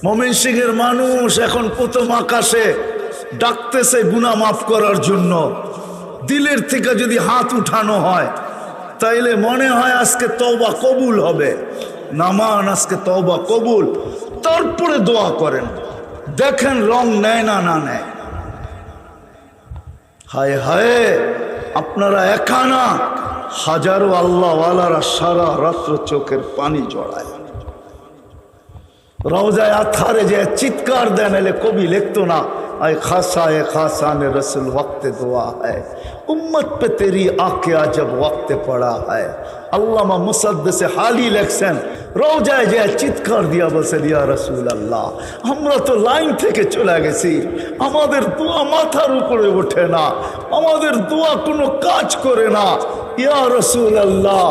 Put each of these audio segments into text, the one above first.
ময়মনসিংহের মানুষ এখন প্রথম আকাশে ডাকতেছে গুনাহ মাফ করার জন্য। দিলের থেকে যদি হাত উঠানো হয় তাইলে মনে হয় আজকে তওবা কবুল হবে। নামান আজকে তওবা কবুল, তারপরে দোয়া করেন, দেখেন রং নেয় না না নেয়। হায় হায়, আপনারা একা না, হাজারো আল্লাহওয়ালারা সারা রাত্র চোখের পানি জড়ায়, রওজায়ে আতহারে যে চিৎকার দেন, এলে কবি লিখতো না आए खासा ने रसूल वक्त दुआ है उम्मत पे तेरी आके जब वक्त पड़ा है। अल्लामा मुसद्दिस हाली लिखছেন রওজায় যে চিৎকার দিয়া বলছেন ইয়া রাসূলুল্লাহ, আমরা তো লাইন থেকে চলে গেছি, আমাদের দোয়া মাথার উপরে ওঠে না, আমাদের দোয়া কোনো কাজ করে না। ইয়া রাসূলুল্লাহ,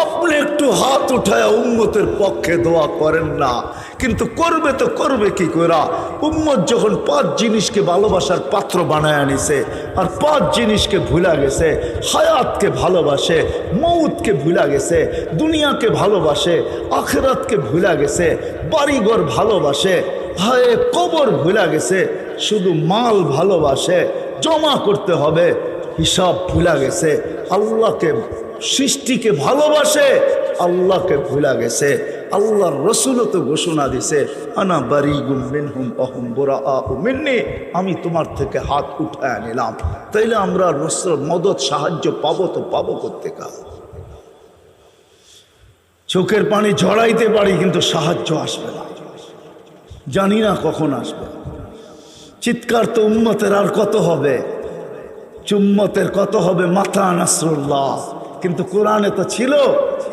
আপনি একটু হাত উঠায় উম্মতের পক্ষে দোয়া করেন না। কিন্তু করবে তো করবে কি কইরা? উম্মত যখন 5 জিনিসকে ভালোবাসার পাত্র বানায় আনিছে আর 5 জিনিসকে ভুলা গেছে, হায়াতকে ভালোবাসে, মৌতকে ভুলা গেছে, দুনিয়াকে ভালোবাসে, আখিরাতকে ভুলা গেছে, বাড়িঘর ভালোবাসে, হায় কবর ভুলা গেছে, শুধু মাল ভালোবাসে, জমা করতে হবে, হিসাব ভুলা গেছে, আল্লাহকে সৃষ্টিকে ভালোবাসে, আল্লাহকে ভুলা গেছে। আল্লাহর রাসূলও তো ঘোষণা দিছে আনা বারিগুম মিনহুম ওয়াহুম বুরাআউ মিন্নি, আমি তোমার থেকে হাত উঠায় নিলাম। তাইলে আমরা রাসূলের মদদ সাহায্য পাবো তো পাবো কোত্থেকে? চোখের পানি ঝরাইতে পারি কিন্তু সাহায্য আসবে না, জানি না কখন আসবে। চিৎকার তো উম্মতের আর কত হবে, উম্মতের কত হবে, মাতা নাসরুল্লাহ। কিন্তু কোরআনে তো ছিল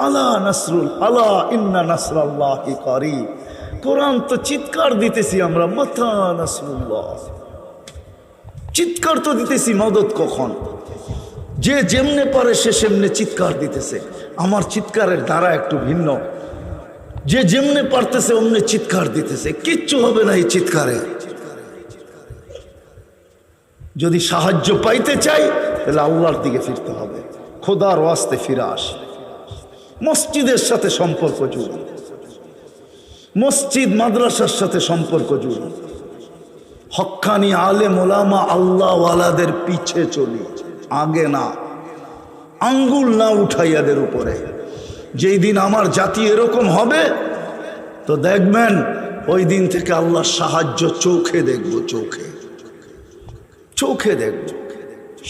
আলা নাসরুল আলা ইন্না নাসরাল্লাহি করিব। কোরআন তো চিৎকার দিতেছি আমরা, মাতা নাসরুল্লাহ, চিৎকার তো দিতেছি, মদত কখন? যে যেমনে পারে সে সেমনে চিৎকার দিতেছে। আমার চিৎকারের দ্বারা একটু ভিন্ন, যে যেমনে পারতেছে অমনে চিৎকার দিতেছে, কিচ্ছু হবে না এই চিৎকারে। যদি সাহায্য পাইতে চাই তাহলে আল্লাহর দিকে ফিরতে হবে, খোদার ওয়াস্তে ফিরে আসে, মসজিদের সাথে সম্পর্ক জুড়ুন, মসজিদ মাদ্রাসার সাথে সম্পর্ক জুড়ুন, হক্কানি আলেম ওলামা আল্লাহওয়ালাদের পিছে চলি, আগে না, আঙ্গুল না উঠাইয়াদের উপরে। যেই দিন আমার জাতি এরকম হবে তো দেখবেন ওই দিন থেকে আল্লাহর সাহায্য চোখে দেখব, চোখে চোখে দেখব।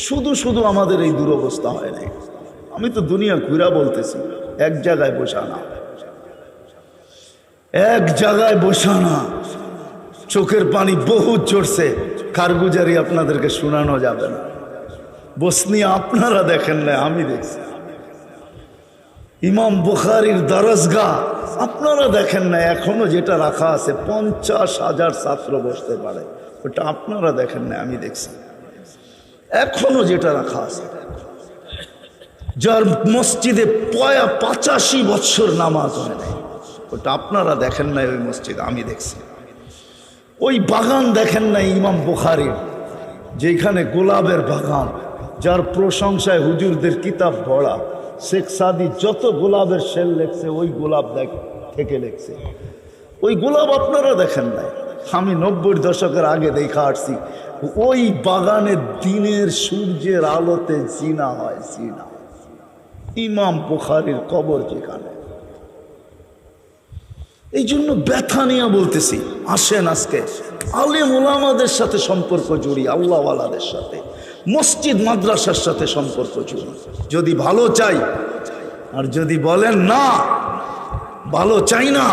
শুধু শুধু আমাদের এই দুরবস্থা হয় নাই। আমি তো দুনিয়া ঘুরা বলতেছি, এক জায়গায় বসা না, এক জায়গায় বসা না। চোখের পানি বহুত ঝরছে, কারগুজারি আপনাদেরকে শোনানো যাবে না। বসনিয়া আপনারা দেখেন না, আমি দেখছি। ইমাম বুখারীর দরজগাহ আপনারা দেখেন না, এখনো যেটা রাখা আছে 50,000 ছাত্র বসতে পারে, ওটা আপনারা দেখেন না, আমি দেখছি। এখনো যেটা রাখা আছে, যার মসজিদে 85 বছর নামাজ হয় নাই, ওটা আপনারা দেখেন নাই ওই মসজিদ, আমি দেখছি। ওই বাগান দেখেন নাই ইমাম বুখারীর, যেখানে গোলাপের বাগান, যার প্রশংসায় হুজুরদের কিতাব পড়া, শেখ সাদি যত গোলাপের শেল লেখছে ওই গোলাপ থেকে লেখছে। ওই গোলাপ আপনারা দেখেন নাই, আমি 90 দশকের আগে দেখা আসছি। ওই বাগানে দিনের সূর্যের আলোতে জিনা হয়, জিনা। ইমাম বুখারীর কবর যেখানে। এই জন্য ব্যথা নিয়ে বলতেছি, আসেন আজকে আলেম ওলামাদের সাথে সম্পর্ক জুড়ি, আল্লাহওয়ালাদের সাথে, মসজিদ মাদ্রাসার সাথে সম্পর্ক জুড়ি, যদি ভালো চাই। আর যদি বলেন না ভালো চাই না,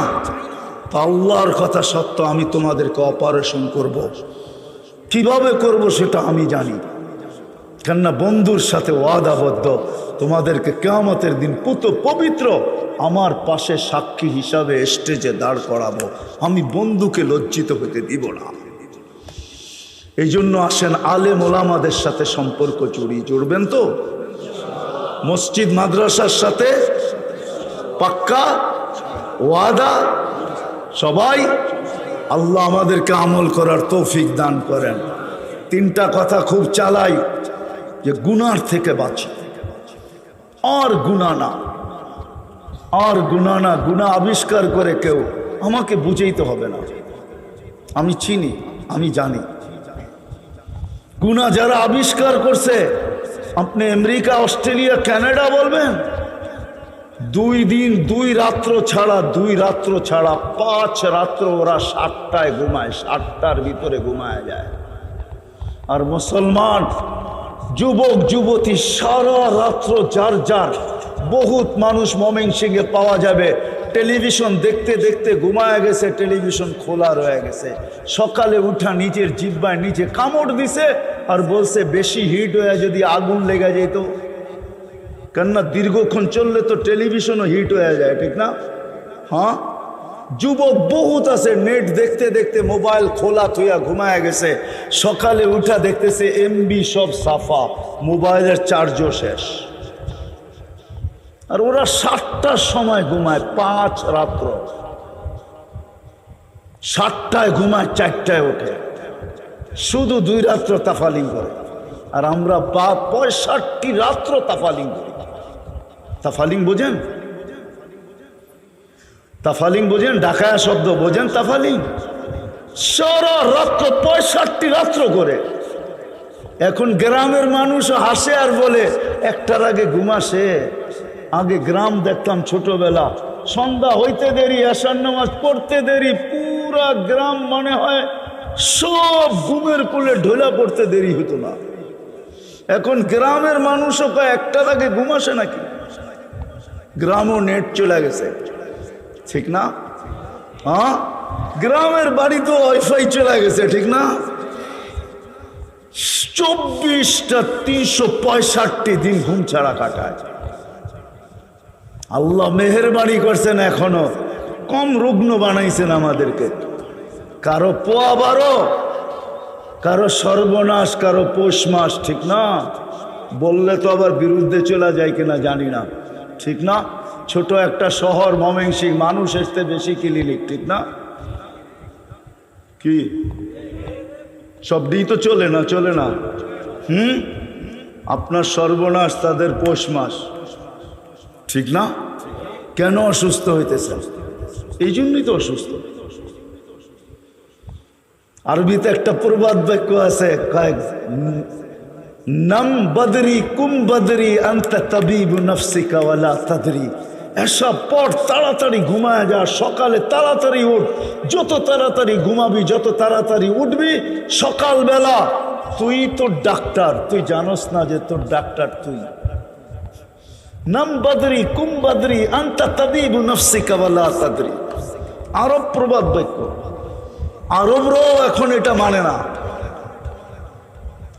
তো আল্লাহর কথা সত্য, আমি তোমাদেরকে অপারেশন করব। কিভাবে করব সেটা আমি জানি, কেননা বন্ধুর সাথে ওয়াদাবদ্ধ, তোমাদেরকে কিয়ামতের দিন পুত পবিত্র আমার পাশে সাক্ষী হিসাবে স্টেজে দাঁড় করাবো। আমি বন্ধুকে লজ্জিত হতে দিব না। এই জন্য আসেন আলেম ওলামাদের সাথে সম্পর্ক জুড়বেন তো? মসজিদ মাদ্রাসার সাথে পাক্কা ওয়াদা সবাই। আল্লাহ আমাদেরকে আমল করার তৌফিক দান করেন। 3টা কথা খুব চালাই, যে গুনার থেকে বাঁচি, আর গুনাহ না, আর গুনাহ না। গুনাহ আবিষ্কার করে কেউ আমাকে বুঝাইতে হবে না, আমি চিনি, আমি জানি। গুনাহ যারা আবিষ্কার করছে, আপনি আমেরিকা, অস্ট্রেলিয়া, কানাডা বলবেন, 2 দিন 2 রাত্র ছাড়া 5 রাত্র ওরা 7টায় ঘুমায়, 7টার ভিতরে ঘুমায় যায়। আর মুসলমান যুবক যুবতী সারা রাত্র যার যার, বহুত মানুষ ময়মনসিংহে পাওয়া যাবে, টেলিভিশন দেখতে দেখতে ঘুমায় গেছে, টেলিভিশন খোলা রয়ে গেছে। সকালে উঠা নিজের জিহ্বায় নিজে কামড় দিছে আর বলছে বেশি হিট হয়ে যদি আগুন লেগে যেত। কেননা দীর্ঘক্ষণ চললে তো টেলিভিশনও হিট হয়ে যায়, ঠিক না? হ্যাঁ, যুবক বহুত আছে নেট দেখতে দেখতে মোবাইল খোলা থুয়া ঘুমায় গেছে, সকালে উঠা দেখতেছে এমবি সব সাফা, মোবাইলের চার্জও শেষ। আর ওরা 7টার সময় ঘুমায়, 5 রাত্র, 7টায় ঘুমায়, 4টায় ওঠে, শুধু 2 রাত্র তাফালিং করে। আর আমরা 65 রাত্র তাফালিং করি। তাফালিং বোঝেন? তাফালিং বোঝেন? ঢাকায়া শব্দ বোঝেন? তাফালিং সারা রাত্র 65 রাত্র করে। এখন গ্রামের মানুষ হাসে আর বলে 1টার আগে ঘুমাসে। আগে গ্রাম দেখতাম ছোটবেলা, সন্ধ্যা হইতে দেরি, আশার নামাজ পড়তে দেরি, পুরা গ্রাম মনে হয় সব ঘুমের কোলে ঢোলা পড়তে দেরি হতো না। এখন গ্রামের মানুষও 1টার আগে ঘুমাসে নাকি? গ্রামও নেট চলে গেছে, ঠিক না? হ্যাঁ, গ্রামের বাড়ি তো ওয়াইফাই চলে গেছে, ঠিক না? 24টা 365 দিন ঘুম ছাড়া কাটায়। আল্লাহ মেহেরবানি করছেন, এখনো কম রুগ্ন বানাইছেন আমাদেরকে। কারো পোয়া 12, কারো সর্বনাশ, কারো পৌষ মাস, ঠিক না? বললে তো আবার বিরুদ্ধে চলে যায় কিনা জানি না, ঠিক না? ছোট একটা শহর ময়মনসিংহ, মানুষ আসতে বেশি ক্লিনিক, ঠিক না? কি সব দিই তো চলে না, চলে না? আপনার সর্বনাশ, তাদের পৌষ মাস, ঠিক না? কেন অসুস্থ হইতেছেন? এই জন্যই তো অসুস্থ। আরবিতে একটা প্রবাদ বাক্য আছে, নাম বদরি কুম বদরি আনতা তাবিবু নফসিকা ওয়ালা তাদরি। এসব পর তাড়াতাড়ি ঘুমায় যা, সকালে তাড়াতাড়ি উঠ। যত তাড়াতাড়ি ঘুমাবি, যত তাড়াতাড়ি উঠবি, সকালবেলা তুই তোর ডাক্তার, তুই জানোস না যে তোর ডাক্তার তুই। নাম বদরি কুম বদরি আনতা তাবিবু নফসিকা ওয়ালা তাদরি। আরব প্রবাদ বাক্য। আরবরাও এখন এটা মানে না,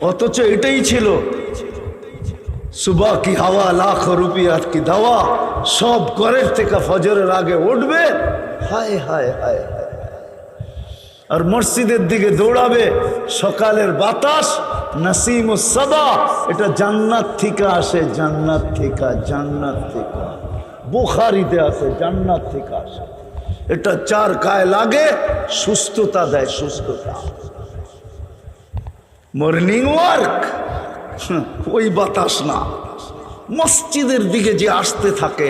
অথচ এটাই ছিল সুবহ কি হাওয়া লাখ রুপিয়াত কি দাওয়া। সব ঘরের থেকে ফজরের আগে উঠবে, হায় হায় হায় হায়, আর মসজিদের দিকে দৌড়াবে। সকালের বাতাস নসিমুস সাবা, এটা জান্নাত থেকে আসে, জান্নাত থেকে, জান্নাত থেকে। বুখারীতে আছে জান্নাত থেকে আসে। এটা 4 গায়ে লাগে, সুস্থতা দেয়, সুস্থতা। মর্নিং ওয়ার্ক, ওই বাতাস না। মসজিদের দিকে যে আসতে থাকে,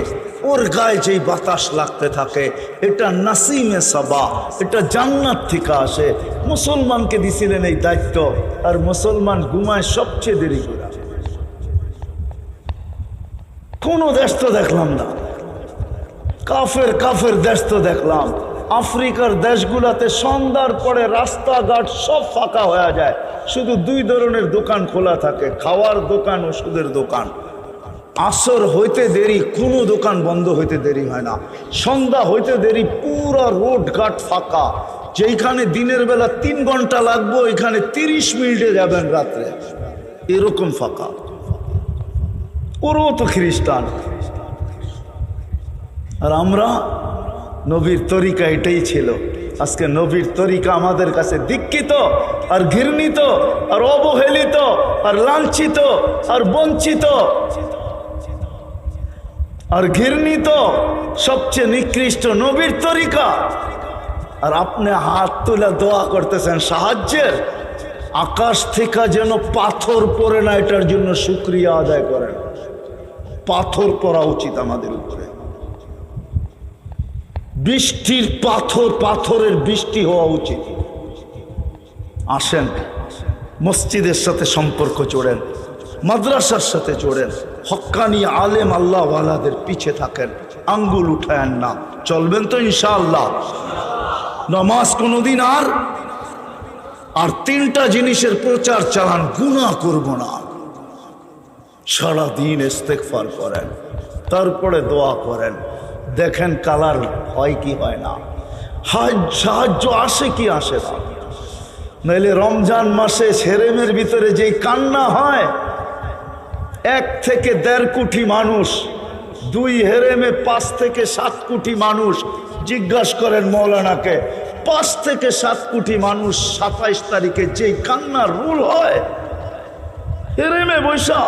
ওর গায়ে যেই বাতাস লাগতে থাকে, এটা নাসিমে সাবা, এটা জান্নাত থেকে আসে। মুসলমানকে দিছিলেন এই দায়িত্ব, আর মুসলমান ঘুমায় সবচেয়ে দেরি করে। কোন দেশ তো দেখলাম না, কাফের কাফের দেশ তো দেখলাম। আফ্রিকার দেশগুলাতে সন্ধ্যার পরে রাস্তাঘাট সব ফাঁকা হয়ে যায়, শুধু 2 ধরনের দোকান খোলা থাকে, খাওয়ার দোকান, ওষুধের দোকান। আসর হইতে দেরি কোনো দোকান বন্ধ হইতে দেরি হয় না, সন্ধ্যা হইতে দেরি পুরো রোড ঘাট ফাঁকা। যেইখানে দিনের বেলা 3 ঘন্টা লাগবে, ওইখানে 30 মিনিটে যাবেন রাত্রে, এরকম ফাঁকা। ওরও তো খ্রিস্টান, আর আমরা নবীর তরিকা এটাই ছিল। আজকে নবীর তরিকা আমাদের কাছে দীক্ষিত আর ঘৃণিত আর অবহেলিত আর লাঞ্ছিত আর বঞ্চিত আর ঘৃণিত, সবচেয়ে নিকৃষ্ট নবীর তরিকা। আর আপনি হাত তুলে দোয়া করতেছেন সাহায্যের। আকাশ থেকে যেন পাথর পড়ে না, এটার জন্য শুকরিয়া আদায় করেন। পাথর পড়া উচিত আমাদের উপরে, বৃষ্টির পাথর, পাথরের বৃষ্টি হওয়া উচিত। আসেন, মসজিদের সাথে সম্পর্ক জোড়েন, মাদ্রাসার সাথে জোড়েন, হক্কানি আলেম আল্লাহওয়ালাদের পিছে থাকেন, আঙ্গুল উঠায়েন না। চলবেন তো ইনশাআল্লাহ? নামাজ কোনোদিন আর তিনটা জিনিসের প্রচার চালান, গুনাহ করব না, সারাদিন ইস্তেগফার করেন, তারপরে দোয়া করেন, দেখেন কালার হয় কি হয় না, সাহায্য আসে কি আসে না। নাইলে রমজান মাসে হেরেমের ভিতরে যেই কান্না হয়, 1 থেকে 1.5 কোটি মানুষ, 2 হেরেমে 5 থেকে 7 কোটি মানুষ। জিজ্ঞাসা করেন মৌলানাকে, 5 থেকে 7 কোটি মানুষ 27 তারিখে যেই কান্নার রোল হয় হেরেমে বৈশা